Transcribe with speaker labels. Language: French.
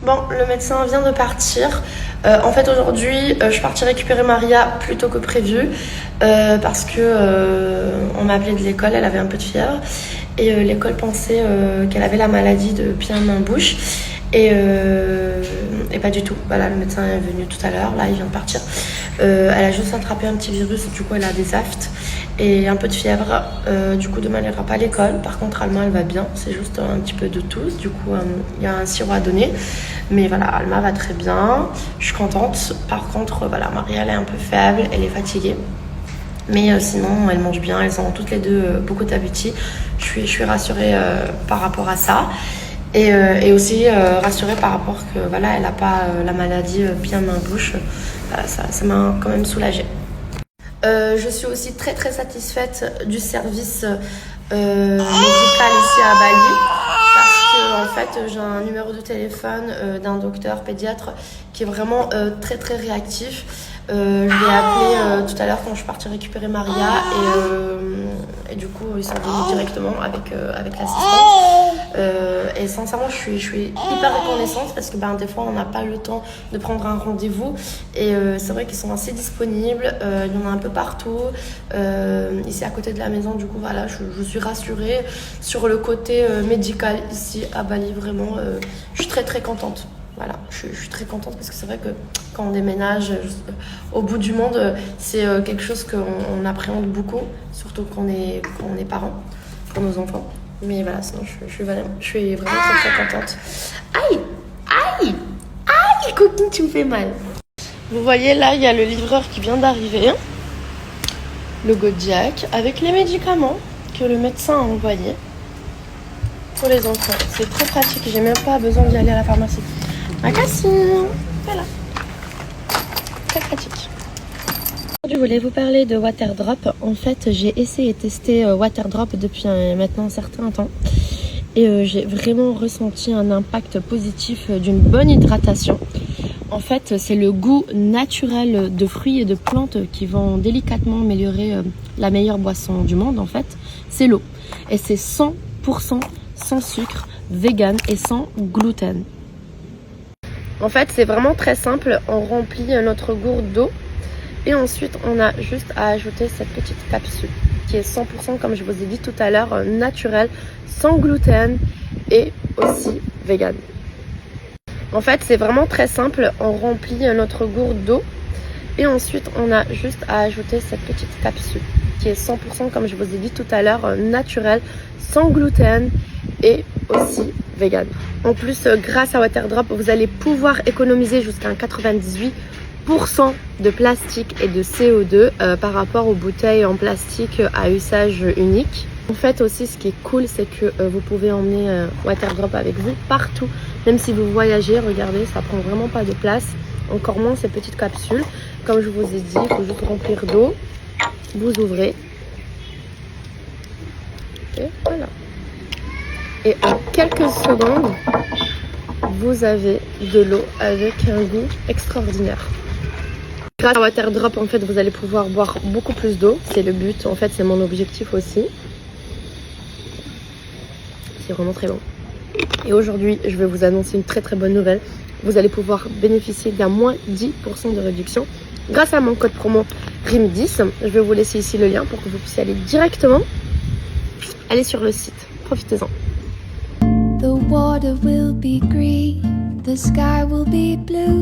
Speaker 1: Bon, le médecin vient de partir. En fait, aujourd'hui, je suis partie récupérer Maria plus tôt que prévu parce que on m'a appelé de l'école, elle avait un peu de fièvre et l'école pensait qu'elle avait la maladie de pied main bouche et pas du tout. Voilà, le médecin est venu tout à l'heure, là, il vient de partir. Elle a juste attrapé un petit virus, du coup, elle a des aftes et un peu de fièvre. Du coup, demain, elle n'ira pas à l'école. Par contre, Alma, elle va bien. C'est juste un petit peu de toux. Du coup, il y a un sirop à donner. Mais voilà, Alma va très bien. Je suis contente. Par contre, voilà, Maria, elle est un peu faible. Elle est fatiguée. Mais sinon, elles mangent bien. Elles ont toutes les deux beaucoup d'appétit. Je suis rassurée par rapport à ça. Et aussi rassurée par rapport que voilà, elle n'a pas la maladie bien main-bouche. Voilà, ça m'a quand même soulagée. Je suis aussi très très satisfaite du service médical ici à Bali parce que en fait j'ai un numéro de téléphone d'un docteur pédiatre qui est vraiment très très réactif. Je l'ai appelé tout à l'heure quand je suis partie récupérer Maria et du coup ils sont venus directement avec l'assistante et sincèrement je suis hyper reconnaissante parce que des fois on n'a pas le temps de prendre un rendez-vous et c'est vrai qu'ils sont assez disponibles, il y en a un peu partout ici à côté de la maison. Du coup voilà, je suis rassurée sur le côté médical ici à Bali. Vraiment je suis très très contente. Voilà, je suis très contente parce que c'est vrai que quand on déménage au bout du monde, c'est quelque chose qu'on appréhende beaucoup, surtout quand on est parents, pour nos enfants. Mais voilà, sinon je suis vraiment très très contente. Aïe, aïe, aïe, copine, tu me fais mal. Vous voyez là, il y a le livreur qui vient d'arriver, le Godiac, avec les médicaments que le médecin a envoyés pour les enfants. C'est très pratique, j'ai même pas besoin d'y aller à la pharmacie. Merci. Voilà. Très pratique. Je voulais vous parler de Waterdrop. En fait, j'ai essayé et testé Waterdrop depuis maintenant un certain temps. Et j'ai vraiment ressenti un impact positif d'une bonne hydratation. En fait, c'est le goût naturel de fruits et de plantes qui vont délicatement améliorer la meilleure boisson du monde, en fait. C'est l'eau. Et c'est 100% sans sucre, vegan et sans gluten. En fait, c'est vraiment très simple. On remplit notre gourde d'eau et ensuite, on a juste à ajouter cette petite capsule qui est 100%, comme je vous ai dit tout à l'heure, naturelle, sans gluten et aussi vegan. En fait, c'est vraiment très simple. On remplit notre gourde d'eau et ensuite, on a juste à ajouter cette petite capsule qui est 100%, comme je vous ai dit tout à l'heure, naturelle, sans gluten et aussi vegan. En plus, grâce à Waterdrop, vous allez pouvoir économiser jusqu'à 98% de plastique et de CO2 par rapport aux bouteilles en plastique à usage unique. En fait aussi, ce qui est cool, c'est que vous pouvez emmener Waterdrop avec vous partout. Même si vous voyagez, regardez, ça prend vraiment pas de place. Encore moins ces petites capsules. Comme je vous ai dit, il faut juste remplir d'eau. Vous ouvrez. Et voilà. Et en quelques secondes, vous avez de l'eau avec un goût extraordinaire. Grâce à Waterdrop, en fait, vous allez pouvoir boire beaucoup plus d'eau. C'est le but, en fait, c'est mon objectif aussi. C'est vraiment très bon. Et aujourd'hui, je vais vous annoncer une très très bonne nouvelle. Vous allez pouvoir bénéficier d'un moins 10% de réduction grâce à mon code promo RIM10. Je vais vous laisser ici le lien pour que vous puissiez aller directement aller sur le site. Profitez-en.
Speaker 2: The water will be green, the sky will be blue.